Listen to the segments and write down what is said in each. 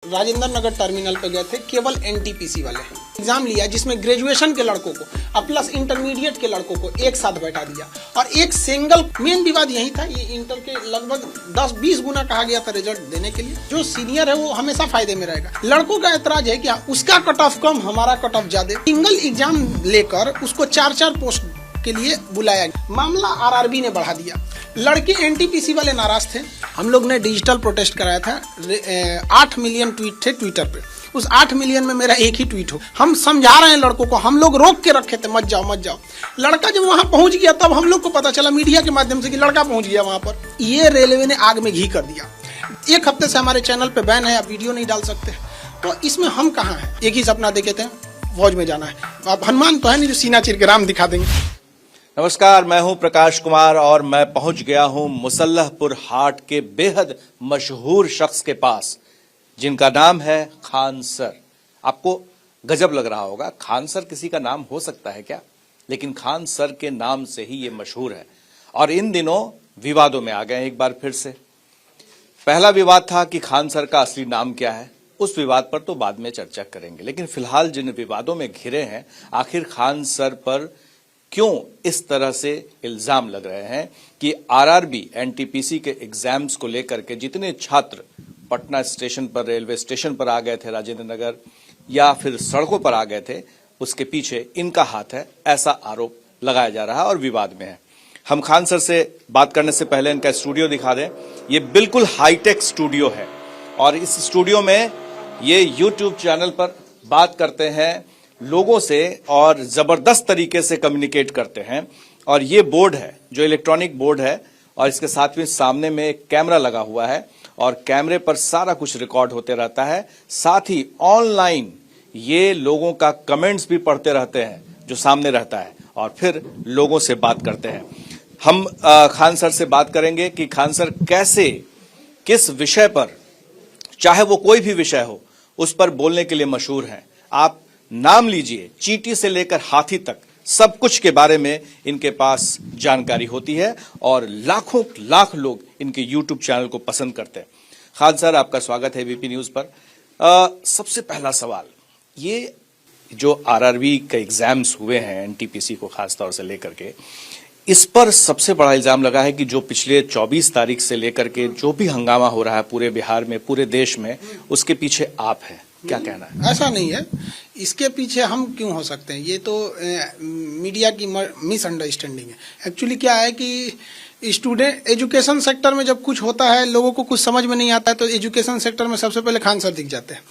Rajendra Nagar terminal पे गए थे, केवल एनटीपीसी वाले एग्जाम लिया जिसमें ग्रेजुएशन के लड़कों को और प्लस इंटरमीडिएट के लड़कों को एक साथ बैठा दिया और एक सिंगल मेन विवाद यही था। ये इंटर के लगभग 10-20 गुना कहा गया था रिजल्ट देने के लिए। जो सीनियर है वो हमेशा फायदे में रहेगा। लड़कों का ऐतराज है कि उसका कट ऑफ कम, हमारा कट ऑफ ज्यादा। सिंगल एग्जाम लेकर उसको 4-4 पोस्ट के लिए बुलाया गया। मामला आरआरबी ने बढ़ा दिया। लड़के एनटीपीसी वाले नाराज थे। हम लोग ने डिजिटल प्रोटेस्ट कराया था। 8 मिलियन ट्वीट थे ट्विटर पे। उस 8 मिलियन में मेरा एक ही ट्वीट हो। हम समझा रहे हैं लड़कों को, हम लोग रोक के रखे थे मत जाओ मत जाओ। लड़का जब वहां पहुंच गया तब हम लोग को पता चला मीडिया के माध्यम से कि लड़का पहुंच गया वहां पर। ये रेलवे ने आग में घी कर दिया। 1 हफ्ते से हमारे चैनल पे बैन है, आप वीडियो नहीं डाल सकते। तो इसमें हम कहाँ हैं? एक ही सपना देखे थे, फौज में जाना है। आप हनुमान तो है नहीं जो सीना चीर के राम दिखा देंगे। नमस्कार, मैं हूं प्रकाश कुमार और मैं पहुंच गया हूं मुसल्लहपुर हाट के बेहद मशहूर शख्स के पास जिनका नाम है खान सर। आपको गजब लग रहा होगा, खान सर किसी का नाम हो सकता है क्या? लेकिन खान सर के नाम से ही ये मशहूर है और इन दिनों विवादों में आ गए एक बार फिर से। पहला विवाद था कि खान सर का असली नाम क्या है, उस विवाद पर तो बाद में चर्चा करेंगे। लेकिन फिलहाल जिन विवादों में घिरे हैं, आखिर खान सर पर क्यों इस तरह से इल्जाम लग रहे हैं कि आरआरबी एनटीपीसी के एग्जाम्स को लेकर के जितने छात्र पटना स्टेशन पर, रेलवे स्टेशन पर आ गए थे राजेंद्र नगर, या फिर सड़कों पर आ गए थे, उसके पीछे इनका हाथ है, ऐसा आरोप लगाया जा रहा है और विवाद में है। हम खान सर से बात करने से पहले इनका स्टूडियो दिखा दें। ये बिल्कुल हाईटेक स्टूडियो है और इस स्टूडियो में ये यूट्यूब चैनल पर बात करते हैं लोगों से और जबरदस्त तरीके से कम्युनिकेट करते हैं। और ये बोर्ड है जो इलेक्ट्रॉनिक बोर्ड है और इसके साथ में सामने में एक कैमरा लगा हुआ है और कैमरे पर सारा कुछ रिकॉर्ड होते रहता है। साथ ही ऑनलाइन ये लोगों का कमेंट्स भी पढ़ते रहते हैं जो सामने रहता है और फिर लोगों से बात करते हैं। हम खान सर से बात करेंगे कि खान सर कैसे, किस विषय पर, चाहे वो कोई भी विषय हो, उस पर बोलने के लिए मशहूर हैं। आप नाम लीजिए, चींटी से लेकर हाथी तक सब कुछ के बारे में इनके पास जानकारी होती है और लाखों लाख लोग इनके यूट्यूब चैनल को पसंद करते हैं। खान सर, आपका स्वागत है वीपी न्यूज पर। सबसे पहला सवाल, ये जो आरआरबी के एग्जाम्स हुए हैं एनटीपीसी को खास तौर से लेकर के, इस पर सबसे बड़ा इल्जाम लगा है कि जो पिछले 24 तारीख से लेकर के जो भी हंगामा हो रहा है पूरे बिहार में, पूरे देश में, उसके पीछे आप हैं। क्या कहना है? ऐसा नहीं है, इसके पीछे हम क्यों हो सकते हैं? ये तो मीडिया की मिसअंडरस्टैंडिंग है। एक्चुअली क्या है कि स्टूडेंट एजुकेशन सेक्टर में जब कुछ होता है, लोगों को कुछ समझ में नहीं आता है, तो एजुकेशन सेक्टर में सबसे पहले खान सर दिख जाते हैं।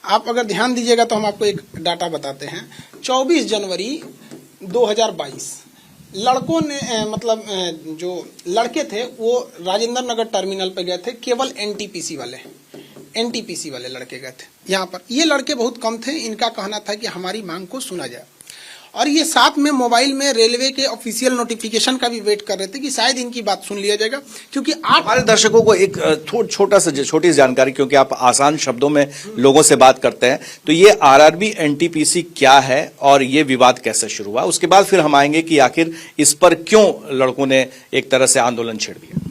आप अगर ध्यान दीजिएगा तो हम आपको एक डाटा बताते हैं। 24 जनवरी 2022 लड़कों ने जो लड़के थे वो राजेंद्र नगर टर्मिनल पे गए थे, केवल एनटीपीसी वाले लड़के गए थे। यहाँ पर ये लड़के बहुत कम थे। इनका कहना था कि हमारी मांग को सुना जाए और ये साथ में मोबाइल में रेलवे के ऑफिशियल नोटिफिकेशन का भी वेट कर रहे थे कि शायद इनकी बात सुन लिया जाएगा। क्योंकि हमारे दर्शकों को एक छोटी सी जानकारी, क्योंकि आप आसान शब्दों में लोगों से बात करते हैं, तो ये आरआरबी एनटीपीसी क्या है और ये विवाद कैसे शुरू हुआ, उसके बाद फिर हम आएंगे कि आखिर इस पर क्यों लड़कों ने एक तरह से आंदोलन छेड़ दिया।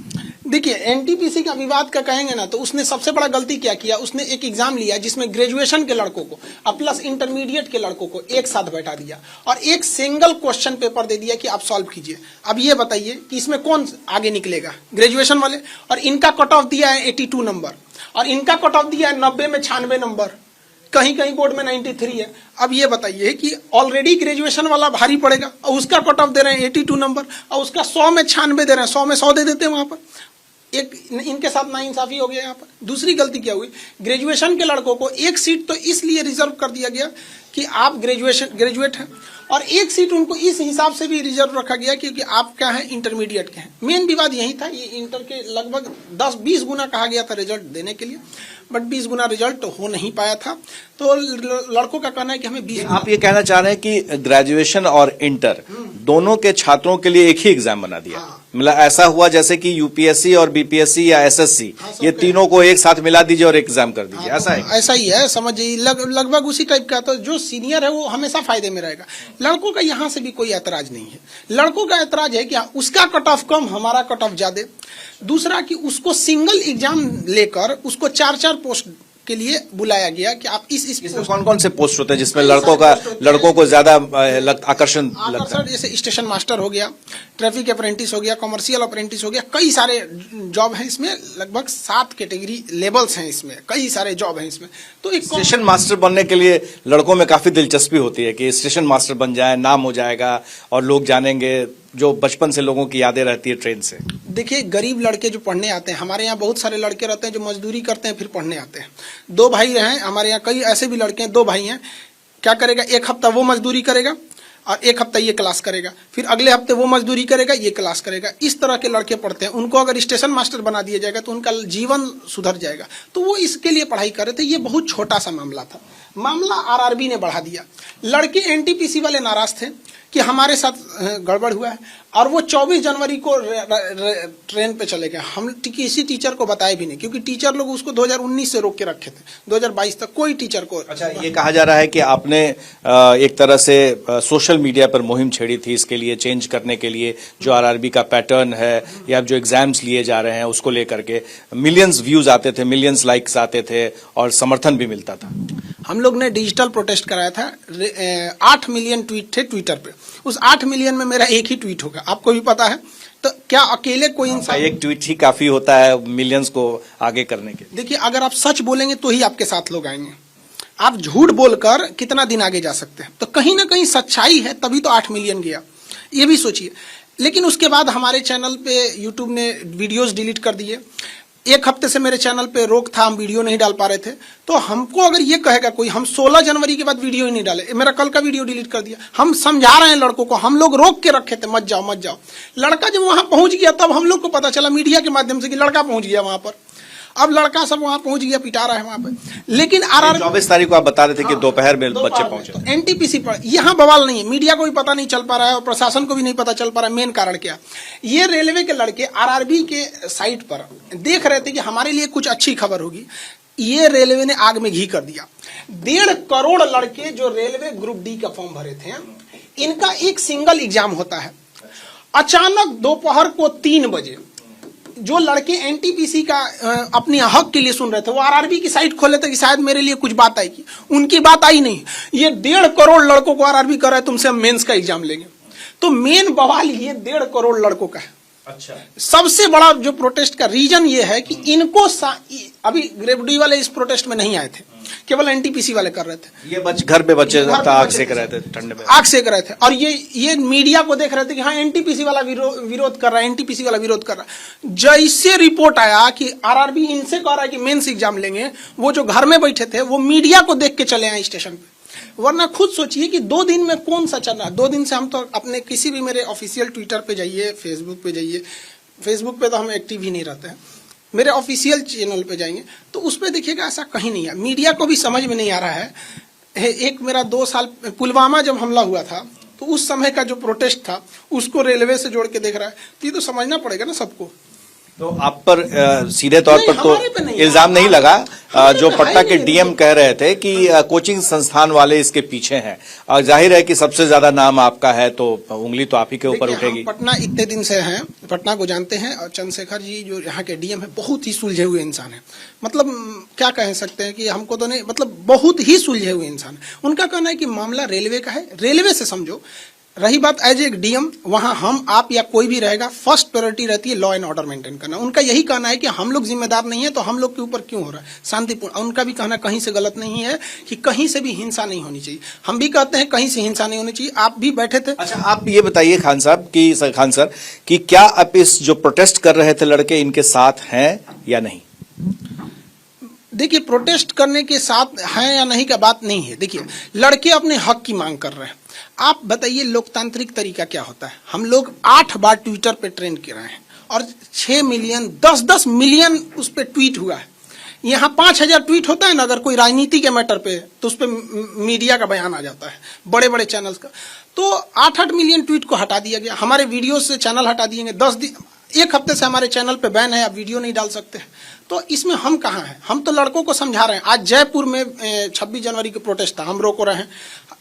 देखिए, एनटीपीसी का विवाद का कहेंगे ना तो उसने सबसे बड़ा गलती क्या किया, उसने एक एग्जाम लिया जिसमें ग्रेजुएशन के लड़कों को और प्लस इंटरमीडिएट के लड़कों को एक साथ बैठा दिया और एक सिंगल क्वेश्चन पेपर दे दिया कि आप सॉल्व कीजिए। अब ये बताइए कि इसमें कौन आगे निकलेगा? ग्रेजुएशन वाले। और इनका कट ऑफ दिया है 82 नंबर और इनका कट ऑफ दिया है 90 में 96 नंबर, कहीं कहीं बोर्ड में 93 है। अब ये बताइए कि ऑलरेडी ग्रेजुएशन वाला भारी पड़ेगा और उसका कट ऑफ दे रहे हैं 82 नंबर और उसका 100 में 96 दे रहे हैं, 100 में 100 दे देते हैं वहां पर। एक इनके साथ नाइंसाफी हो गया। यहाँ पर दूसरी गलती क्या हुई, ग्रेजुएशन के लड़कों को एक सीट तो इसलिए रिजर्व कर दिया गया कि आप ग्रेजुएट हैं और एक सीट उनको इस हिसाब से भी रिजर्व रखा गया क्योंकि आप क्या है, इंटरमीडिएट के हैं। मेन विवाद यही था। ये इंटर के लगभग 10-20 गुना कहा गया था रिजल्ट देने के लिए, बट 20 गुना रिजल्ट हो नहीं पाया था। तो लड़कों का कहना है कि हमें 20। आप ये कहना चाह रहे हैं कि ग्रेजुएशन और इंटर दोनों के छात्रों के लिए एक ही एग्जाम बना दिया। हाँ। मतलब ऐसा हुआ जैसे कि यूपीएससी और बीपीएससी या एसएससी, ये तीनों को एक साथ मिला दीजिए और एग्जाम कर दीजिए। ऐसा है? ऐसा ही है, समझिए लगभग उसी टाइप का। तो जो सीनियर है वो हमेशा फायदे में रहेगा। लड़कों का यहाँ से भी कोई ऐतराज नहीं है। लड़कों का ऐतराज है कि उसका कट ऑफ कम, हमारा कट ऑफ ज्यादा। दूसरा कि उसको सिंगल एग्जाम लेकर उसको 4-4 पोस्ट के लिए बुलाया गया कि आप इस इसमें कौन कौन से पोस्ट होते हैं जिसमें लड़कों को ज्यादा आकर्षण लगता है? जैसे स्टेशन मास्टर हो गया, ट्रैफिक अप्रेंटिस हो गया, कमर्शियल अप्रेंटिस हो गया, कई सारे जॉब हैं इसमें, लगभग 7 कैटेगरी लेवल्स हैं इसमें, कई सारे जॉब हैं इसमें। तो एक स्टेशन मास्टर बनने के लिए लड़कों में काफी दिलचस्पी होती है कि स्टेशन मास्टर बन जाए, नाम हो जाएगा और लोग जानेंगे, जो बचपन से लोगों की यादें रहती है ट्रेन से। देखिए, गरीब लड़के जो पढ़ने आते हैं, हमारे यहाँ बहुत सारे लड़के रहते हैं जो मजदूरी करते हैं फिर पढ़ने आते हैं। 2 भाई हैं हमारे यहाँ, कई ऐसे भी लड़के हैं, 2 भाई हैं, क्या करेगा, एक हफ्ता वो मजदूरी करेगा और एक हफ्ता ये क्लास करेगा, फिर अगले हफ्ते वो मजदूरी करेगा, ये क्लास करेगा। इस तरह के लड़के पढ़ते हैं। उनको अगर स्टेशन मास्टर बना दिया जाएगा तो उनका जीवन सुधर जाएगा। तो वो इसके लिए पढ़ाई कर रहे थे। ये बहुत छोटा सा मामला था। मामला आरआरबी ने बढ़ा दिया। लड़के एनटीपीसी वाले नाराज थे कि हमारे साथ गड़बड़ हुआ है और वो 24 जनवरी को ट्रेन पे चले गए। हम किसी टीचर को बताए भी नहीं, क्योंकि टीचर लोग उसको 2019 से रोक के रखे थे, 2022 तक कोई टीचर को। अच्छा, ये कहा जा रहा है कि आपने एक तरह से सोशल मीडिया पर मुहिम छेड़ी थी इसके लिए, चेंज करने के लिए, जो आरआरबी का पैटर्न है या जो एग्जाम्स लिए जा रहे हैं उसको लेकर के मिलियंस व्यूज आते थे, मिलियंस लाइक्स आते थे और समर्थन भी मिलता था। हम लोग ने डिजिटल प्रोटेस्ट कराया था। 8 मिलियन ट्वीट थे ट्विटर पे। उस 8 मिलियन में मेरा एक ही ट्वीट होगा, आपको भी पता है। तो क्या अकेले कोई इंसान, एक ट्वीट ही काफी होता है मिलियंस को आगे करने के? देखिए, अगर आप सच बोलेंगे तो ही आपके साथ लोग आएंगे। आप झूठ बोलकर कितना दिन आगे जा सकते हैं? तो कहीं ना कहीं सच्चाई है, तभी तो 8 मिलियन गया, ये भी सोचिए। लेकिन उसके बाद हमारे चैनल पे यूट्यूब ने वीडियोस डिलीट कर दिए। 1 हफ्ते से मेरे चैनल पे रोक था, हम वीडियो नहीं डाल पा रहे थे। तो हमको अगर ये कहेगा कोई, हम 16 जनवरी के बाद वीडियो ही नहीं डाले, मेरा कल का वीडियो डिलीट कर दिया। हम समझा रहे हैं लड़कों को, हम लोग रोक के रखे थे, मत जाओ मत जाओ। लड़का जब वहां पहुंच गया तब हम लोग को पता चला मीडिया के माध्यम से कि लड़का पहुंच गया वहां पर। अब लड़का सब वहां पहुंच गया, पिटा रहा है वहां पे। लेकिन 24 तारीख को आप बता रहे थे कि दोपहर में बच्चे पहुंचे। तो एनटीपीसी पर यहाँ बवाल नहीं है, मीडिया को भी पता नहीं चल पा रहा है और प्रशासन को भी नहीं पता चल पा रहा है। मेन कारण क्या, ये रेलवे के लड़के आरआरबी के साइट पर देख रहे थे कि हमारे लिए कुछ अच्छी खबर होगी। ये रेलवे ने आग में घी कर दिया। 1.5 करोड़ लड़के जो रेलवे ग्रुप डी का फॉर्म भरे थे, इनका एक सिंगल एग्जाम होता है। अचानक दोपहर को 3 बजे जो लड़के एनटीपीसी का अपने हक के लिए सुन रहे थे, वो आरआरबी की साइट खोले थे कि शायद मेरे लिए कुछ बात आएगी। उनकी बात आई नहीं। ये 1.5 करोड़ लड़कों को आरआरबी कर रहा है, तुमसे हम मेंस का एग्जाम लेंगे। तो मेन बवाल ये 1.5 करोड़ लड़कों का है। अच्छा, सबसे बड़ा जो प्रोटेस्ट का रीजन ये है कि इनको अभी ग्रेड डी वाले इस प्रोटेस्ट में नहीं आए थे, केवल एनटीपीसी वाले कर रहे थे। ये घर पे बच्चे आग सेक रहे थे, ठंड में आग सेक रहे थे। और ये मीडिया को देख रहे थे कि हाँ एनटीपीसी वाला विरोध कर रहा है, एनटीपीसी वाला विरोध कर रहा है। जैसे रिपोर्ट आया कि आरआरबी इनसे कह रहा है कि मेंस एग्जाम लेंगे, वो जो घर में बैठे थे वो मीडिया को देख के चले आए स्टेशन पे। वरना खुद सोचिए कि 2 दिन में कौन सा चल रहा है। 2 दिन से हम तो अपने किसी भी मेरे ऑफिशियल ट्विटर पे जाइए, फेसबुक पे जाइए, फेसबुक पे तो हम एक्टिव ही नहीं रहते हैं, मेरे ऑफिशियल चैनल पे जाएंगे तो उस पे देखिएगा ऐसा कहीं नहीं है। मीडिया को भी समझ में नहीं आ रहा है। एक मेरा 2 साल पुलवामा जब हमला हुआ था तो उस समय का जो प्रोटेस्ट था उसको रेलवे से जोड़ के देख रहा है, तो ये तो समझना पड़ेगा ना सबको। तो आप पर सीधे तौर पर तो इल्जाम नहीं लगा। जो पटना के डीएम कह रहे थे कि कोचिंग संस्थान वाले इसके पीछे हैं, और जाहिर है कि सबसे ज्यादा नाम आपका है तो उंगली तो आप ही के ऊपर उठेगी। पटना इतने दिन से हैं, पटना को जानते हैं, और चंद्रशेखर जी जो यहाँ के डीएम है बहुत ही सुलझे हुए इंसान है। मतलब क्या कह सकते हैं कि हमको तो नहीं, मतलब बहुत ही सुलझे हुए इंसान है। उनका कहना है कि मामला रेलवे का है, रेलवे से समझो। रही बात एज एक डीएम, वहां हम आप या कोई भी रहेगा, फर्स्ट प्रायोरिटी रहती है लॉ एंड ऑर्डर मेंटेन करना। उनका यही कहना है कि हम लोग जिम्मेदार नहीं है तो हम लोग के ऊपर क्यों हो रहा है, शांतिपूर्ण। उनका भी कहना कहीं से गलत नहीं है कि कहीं से भी हिंसा नहीं होनी चाहिए। हम भी कहते हैं कहीं से हिंसा नहीं होनी चाहिए। आप भी बैठे थे। अच्छा, आप ये बताइए खान सर कि क्या आप इस जो प्रोटेस्ट कर रहे थे लड़के, इनके साथ हैं या नहीं? देखिए, प्रोटेस्ट करने के साथ हैं या नहीं का बात नहीं है। देखिए, लड़के अपने हक की मांग कर रहे हैं। आप बताइए लोकतांत्रिक तरीका क्या होता है। हम लोग 8 बार ट्विटर पे ट्रेंड कर रहे हैं और 6 मिलियन 10-10 मिलियन उस पर ट्वीट हुआ है। यहाँ 5000 ट्वीट होता है ना अगर कोई राजनीति के मैटर पे, तो उस पर मीडिया का बयान आ जाता है, बड़े बड़े चैनल्स का। तो 8-8 मिलियन ट्वीट को हटा दिया गया। हमारे वीडियो से चैनल हटा दिए गए। 1 हफ्ते से हमारे चैनल पे बैन है, आप वीडियो नहीं डाल सकते हैं। तो इसमें हम कहाँ हैं? हम तो लड़कों को समझा रहे हैं। आज जयपुर में 26 जनवरी के प्रोटेस्ट था, हम रोक रहे हैं।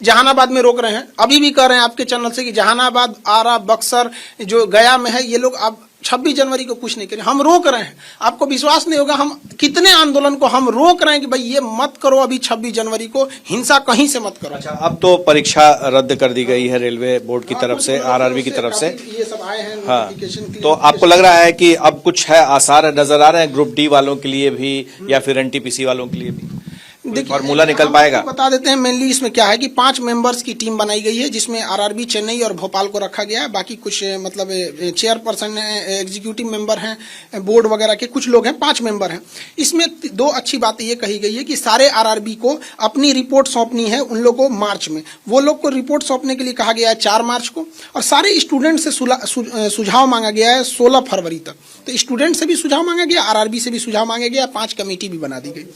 जहानाबाद में रोक रहे हैं। अभी भी कह रहे हैं आपके चैनल से कि जहानाबाद, आरा, बक्सर, जो गया में है, ये लोग अब 26 जनवरी को कुछ नहीं करें, हम रोक रहे हैं। आपको विश्वास नहीं होगा, हम कितने आंदोलन को हम रोक रहे हैं कि भाई ये मत करो, अभी 26 जनवरी को हिंसा कहीं से मत करो। अच्छा, अब तो परीक्षा रद्द कर दी गई है रेलवे बोर्ड की तरफ से, आरआरबी की तरफ से, ये सब आए हैं हाँ। नोटिफिकेशन। तो आपको लग रहा है कि अब कुछ है, आसार नजर आ रहे हैं ग्रुप डी वालों के लिए भी या फिर एनटीपीसी वालों के लिए भी? देखिए, फॉर्मूला निकल पाएगा? बता देते हैं मेनली इसमें क्या है कि 5 मेंबर्स की टीम बनाई गई है, जिसमें आरआरबी चेन्नई और भोपाल को रखा गया है। बाकी कुछ मतलब चेयरपर्सन है, एग्जीक्यूटिव मेंबर हैं, बोर्ड वगैरह के कुछ लोग हैं, 5 मेंबर हैं। इसमें 2 अच्छी बातें ये कही गई है कि सारे आरआरबी को अपनी रिपोर्ट सौंपनी है उन लोगों को मार्च में। वो लोग को रिपोर्ट सौंपने के लिए कहा गया है 4 मार्च को, और सारे स्टूडेंट से सुझाव मांगा गया है 16 फरवरी तक। तो स्टूडेंट से भी सुझाव मांगा गया, आरआरबी से भी सुझाव मांगा गया, 5 कमेटी भी बना दी गई।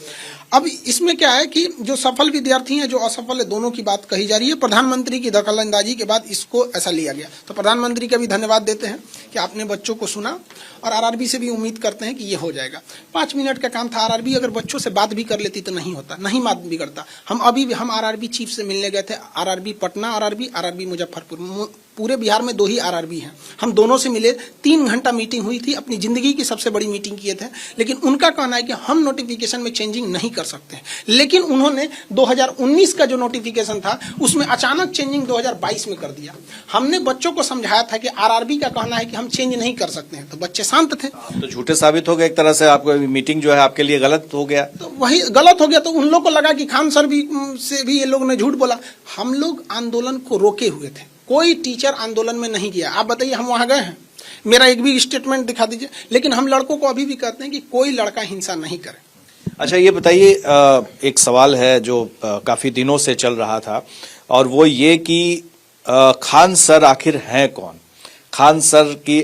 अब इसमें क्या है कि जो सफल विद्यार्थी हैं, जो असफल है, दोनों की बात कही जा रही है। प्रधानमंत्री की दखलंदाजी के बाद इसको ऐसा लिया गया, तो प्रधानमंत्री का भी धन्यवाद देते हैं कि आपने बच्चों को सुना, और आरआरबी से भी उम्मीद करते हैं कि ये हो जाएगा। 5 मिनट का काम था। आरआरबी अगर बच्चों से बात भी कर लेती तो नहीं होता, नहीं बात भी करता। हम आरआरबी चीफ से मिलने गए थे, आरआरबी पटना, आरआरबी मुजफ्फरपुर। पूरे बिहार में 2 ही आरआरबी हैं। हम दोनों से मिले, 3 घंटा मीटिंग हुई थी, अपनी जिंदगी की सबसे बड़ी मीटिंग किए थे। लेकिन उनका कहना है कि हम नोटिफिकेशन में चेंजिंग नहीं कर सकते। लेकिन उन्होंने 2019 का जो नोटिफिकेशन था उसमें अचानक चेंजिंग 2022 में कर दिया। हमने बच्चों को समझाया था कि आरआरबी का कहना है कि हम चेंज नहीं कर सकते हैं, तो बच्चे शांत थे। तो झूठे साबित हो गए एक तरह से, आपको मीटिंग जो है आपके लिए गलत हो गया। तो वही गलत हो गया, तो उन लोग को लगा कि खान सर भी से भी ये लोग ने झूठ बोला। हम लोग आंदोलन को रोके हुए थे, कोई टीचर आंदोलन में नहीं गया। आप बताइए, हम वहां गए हैं? मेरा एक भी स्टेटमेंट दिखा दीजिए। लेकिन हम लड़कों को अभी भी कहते हैं कि कोई लड़का हिंसा नहीं करे। अच्छा, ये बताइए, एक सवाल है जो काफी दिनों से चल रहा था, और वो ये कि खान सर आखिर हैं कौन? खान सर की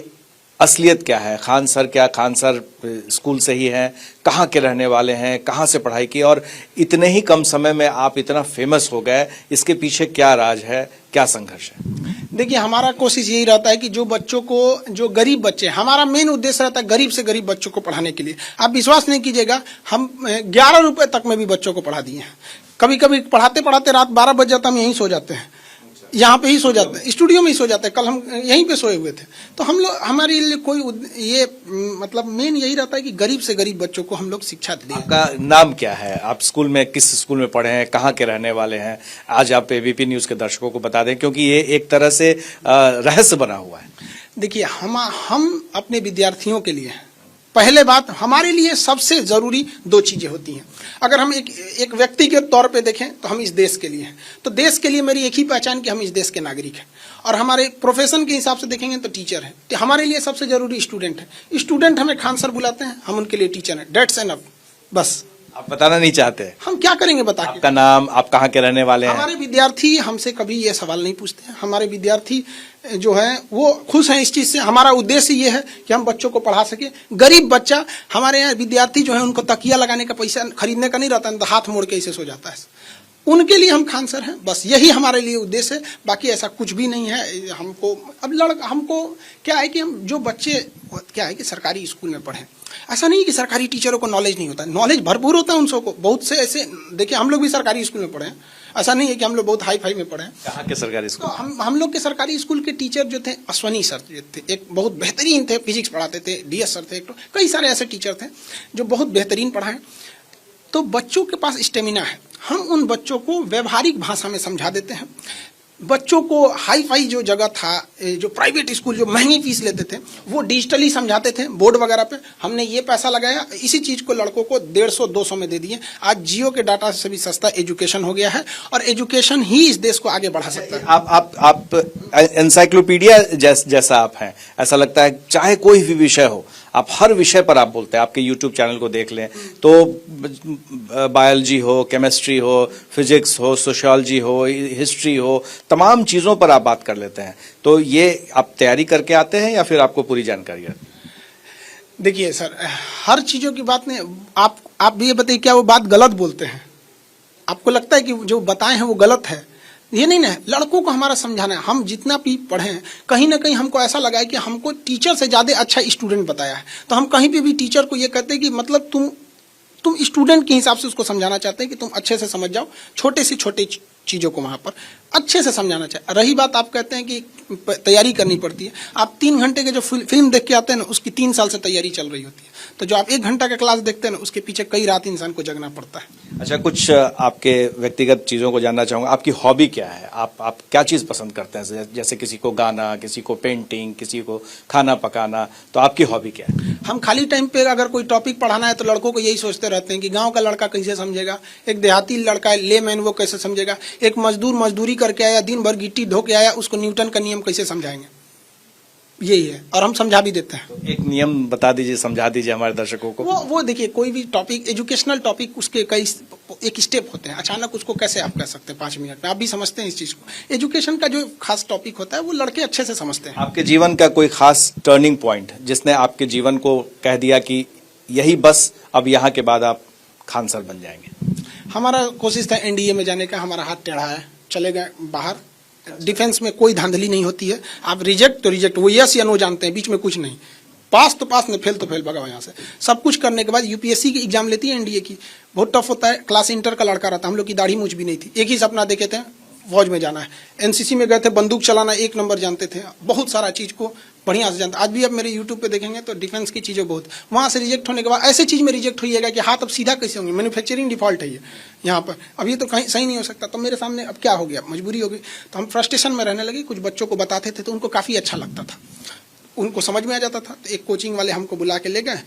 असलियत क्या है? खान सर क्या खान सर स्कूल से ही हैं? कहाँ के रहने वाले हैं? कहाँ से पढ़ाई की? और इतने ही कम समय में आप इतना फेमस हो गए, इसके पीछे क्या राज है, क्या संघर्ष है? देखिए, हमारा कोशिश यही रहता है कि जो बच्चों को, जो गरीब बच्चे, हमारा मेन उद्देश्य रहता है गरीब से गरीब बच्चों को पढ़ाने के लिए। आप विश्वास नहीं कीजिएगा, हम 11 रुपए तक में भी बच्चों को पढ़ा दिए हैं। कभी कभी पढ़ाते पढ़ाते रात 12 बज जाता, हम यहीं सो जाते हैं, यहाँ पे ही सो जाते हैं, स्टूडियो में ही सो जाते हैं। कल हम यहीं पे सोए हुए थे। तो हम लोग, हमारे लिए कोई ये मतलब मेन यही रहता है कि गरीब से गरीब बच्चों को हम लोग शिक्षा दें। आपका नाम क्या है? आप स्कूल में, किस स्कूल में पढ़े हैं? कहाँ के रहने वाले हैं? आज आप एबीपी न्यूज के दर्शकों को बता दें, क्योंकि ये एक तरह से रहस्य बना हुआ है। देखिए, हम अपने विद्यार्थियों के लिए, पहले बात, हमारे लिए सबसे जरूरी 2 चीजें होती हैं। अगर हम एक व्यक्ति के तौर पे देखें तो हम इस देश के लिए हैं। तो देश के लिए मेरी एक ही पहचान कि हम इस देश के नागरिक हैं। और हमारे प्रोफेशन के हिसाब से देखेंगे तो टीचर है। तो हमारे लिए सबसे जरूरी स्टूडेंट है। स्टूडेंट हमें खान सर बुलाते हैं, हम उनके लिए टीचर हैं। डेट्स एनफ, बस। आप बताना नहीं चाहते? हम क्या करेंगे बता के? आपका नाम, आप कहाँ के रहने वाले हैं? हमारे विद्यार्थी हमसे कभी ये सवाल नहीं पूछते हैं। हमारे विद्यार्थी जो है वो खुश हैं इस चीज से। हमारा उद्देश्य ये है कि हम बच्चों को पढ़ा सके। गरीब बच्चा, हमारे यहाँ विद्यार्थी जो है उनको तकिया लगाने का पैसा खरीदने का नहीं रहता है, तो हाथ मोड़ के इसे सो जाता है। उनके लिए हम खान सर हैं, बस यही हमारे लिए उद्देश्य है। बाकी ऐसा कुछ भी नहीं है। हमको क्या है कि हम जो बच्चे, क्या है कि सरकारी स्कूल में पढ़े, ऐसा नहीं है कि सरकारी टीचरों को नॉलेज नहीं होता है, नॉलेज भरपूर होता है उन सबको। बहुत से ऐसे, देखिए, हम लोग भी सरकारी स्कूल में पढ़े हैं, ऐसा नहीं है कि हम लोग बहुत हाई फाई में पढ़े हैं। कहाँ के सरकारी स्कूल? तो हम लोग के सरकारी स्कूल के टीचर जो थे, अश्वनी सर जो थे, एक बहुत बेहतरीन थे, फिजिक्स पढ़ाते थे। डीएस सर थे, कई सारे ऐसे टीचर थे जो बहुत बेहतरीन पढ़ाए। तो बच्चों के पास स्टेमिना है, हम उन बच्चों को व्यवहारिक भाषा में समझा देते हैं। बच्चों को हाई फाई जो जगह था, जो प्राइवेट स्कूल जो महंगी फीस लेते थे, वो डिजिटली समझाते थे बोर्ड वगैरह पे। हमने ये पैसा लगाया, इसी चीज को लड़कों को 150-200 में दे दिए। आज जियो के डाटा से भी सस्ता एजुकेशन हो गया है, और एजुकेशन ही इस देश को आगे बढ़ा सकता है। आप एनसाइक्लोपीडिया जैसा आप हैं, ऐसा लगता है। चाहे कोई भी विषय हो, आप हर विषय पर आप बोलते हैं। आपके यूट्यूब चैनल को देख लें तो बायोलॉजी हो, केमिस्ट्री हो, फिजिक्स हो, सोशियोलॉजी हो, हिस्ट्री हो, तमाम चीजों पर आप बात कर लेते हैं। तो ये आप तैयारी करके आते हैं या फिर आपको पूरी जानकारी है? देखिए सर, हर चीजों की बात नहीं। आप भी ये बताइए, क्या वो बात गलत बोलते हैं? आपको लगता है कि जो बताए हैं वो गलत है? ये नहीं ना, लड़कों को हमारा समझाना है। हम जितना भी पढ़े हैं, कहीं ना कहीं हमको ऐसा लगा है कि हमको टीचर से ज्यादा अच्छा स्टूडेंट बताया है। तो हम कहीं पे भी टीचर को ये कहते हैं कि मतलब तुम स्टूडेंट के हिसाब से उसको समझाना चाहते हैं कि तुम अच्छे से समझ जाओ, छोटे से छोटे चीजों को वहां पर अच्छे से समझाना चाहिए। रही बात आप कहते हैं कि तैयारी करनी पड़ती है, आप 3 घंटे के जो फिल्म देख के आते हैं ना, उसकी 3 साल से तैयारी चल रही होती है। तो जो आप 1 घंटा का क्लास देखते हैं ना, उसके पीछे कई रात इंसान को जगना पड़ता है। अच्छा, कुछ आपके व्यक्तिगत चीज़ों को जानना चाहूँगा। आपकी हॉबी क्या है? आप क्या चीज़ पसंद करते हैं? जैसे किसी को गाना, किसी को पेंटिंग, किसी को खाना पकाना, तो आपकी हॉबी क्या है? हम खाली टाइम पे अगर कोई टॉपिक पढ़ाना है तो लड़कों को यही सोचते रहते हैं कि गांव का लड़का कैसे समझेगा, एक देहाती लड़का है लेमैन वो कैसे समझेगा, एक मजदूर मजदूरी करके आया, दिन भर गिट्टी धो के आया, उसको न्यूटन का नियम कैसे समझाएंगे। यही है, और हम समझा भी देते हैं। तो एक नियम बता दीजिए, समझा दीजिए हमारे दर्शकों को। वो देखिए, कोई भी टॉपिक, एजुकेशनल टॉपिक, उसके कई एक स्टेप होते हैं। अचानक उसको कैसे आप कह सकते हैं 5 मिनट में? आप भी समझते हैं इस चीज को। एजुकेशन का जो खास टॉपिक होता है वो लड़के अच्छे से समझते हैं। आपके जीवन का कोई खास टर्निंग पॉइंट जिसने आपके जीवन को कह दिया कि यही बस, अब यहाँ के बाद आप खान सर बन जाएंगे? हमारा कोशिश था एनडीए में जाने का, हमारा हाथ टेढ़ा है, चले गए बाहर। डिफेंस में कोई धांधली नहीं होती है, आप रिजेक्ट तो रिजेक्ट, वो यस या नो जानते हैं, बीच में कुछ नहीं। पास तो पास, नहीं फेल तो फेल, भगाओ यहाँ से। सब कुछ करने के बाद यूपीएससी की एग्जाम लेती है एनडीए की, बहुत टफ होता है। क्लास इंटर का लड़का रहता, हम लोग की दाढ़ी मूछ भी नहीं थी, एक ही सपना देखे थे, फौज में जाना है। एनसीसी में गए थे, बंदूक चलाना 1 नंबर जानते थे, बहुत सारा चीज को बढ़िया से जानते। आज भी अब मेरे यूट्यूब पे देखेंगे तो डिफेंस की चीजें बहुत। वहां से रिजेक्ट होने के बाद ऐसे चीज में रिजेक्ट होइएगा कि हाथ अब सीधा कैसे होंगे, मैन्युफैक्चरिंग डिफॉल्ट है ये यहाँ पर। अब ये तो कहीं सही नहीं हो सकता, तो मेरे सामने अब क्या हो गया, मजबूरी हो गई। तो हम फ्रस्ट्रेशन में रहने लगे। कुछ बच्चों को बताते थे तो उनको काफी अच्छा लगता था, उनको समझ में आ जाता था। तो एक कोचिंग वाले हमको बुला के ले गए,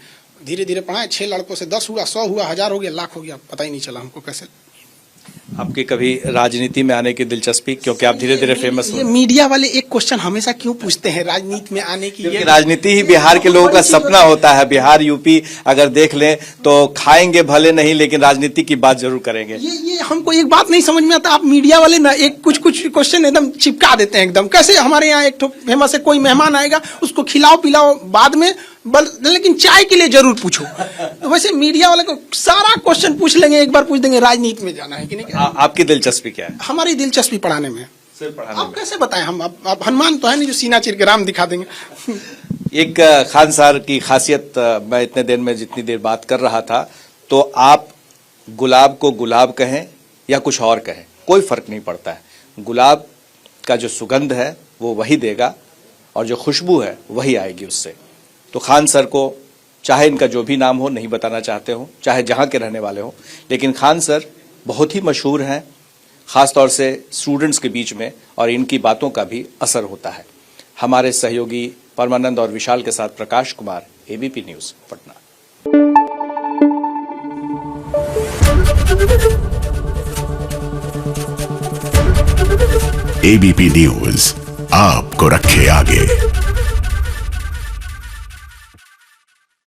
धीरे धीरे पढ़ाए। 6 लड़कों से 10 हुआ, 100 हुआ, 1000 हो गया, लाख हो गया, पता ही नहीं चला हमको कैसे। आपकी कभी राजनीति में आने की दिलचस्पी, क्योंकि आप धीरे धीरे फेमस ये मीडिया वाले एक क्वेश्चन हमेशा क्यों पूछते हैं राजनीति में आने की? क्योंकि राजनीति ही बिहार के लोगों का सपना होता है। बिहार यूपी अगर देख लें तो खाएंगे भले नहीं, लेकिन राजनीति की बात जरूर करेंगे। ये हमको एक बात नहीं समझ में आता, आप मीडिया वाले ना एक कुछ क्वेश्चन एकदम चिपका देते हैं एकदम। कैसे हमारे यहाँ एक तो फेमस है, कोई मेहमान आएगा उसको खिलाओ पिलाओ बाद में, लेकिन चाय के लिए जरूर पूछो। तो वैसे मीडिया वाले को सारा क्वेश्चन पूछ लेंगे, एक बार पूछ देंगे राजनीति में जाना है कि नहीं। आपकी दिलचस्पी क्या है? हमारी दिलचस्पी पढ़ाने में। सिर्फ पढ़ाने आप में? कैसे बताएं हम? आप हनुमान तो है नहीं जो सीना चीर के राम दिखा देंगे। एक खान सर की खासियत, मैं इतने देर में जितनी देर बात कर रहा था, तो आप गुलाब को गुलाब कहें या कुछ और कहें, कोई फर्क नहीं पड़ता है। गुलाब का जो सुगंध है वो वही देगा, और जो खुशबू है वही आएगी उससे। तो खान सर को चाहे इनका जो भी नाम हो, नहीं बताना चाहते हो, चाहे जहां के रहने वाले हो, लेकिन खान सर बहुत ही मशहूर हैं, खासतौर से स्टूडेंट्स के बीच में, और इनकी बातों का भी असर होता है। हमारे सहयोगी परमानंद और विशाल के साथ Prakash Kumar, ABP news, Patna. ABP news आपको रखे आगे।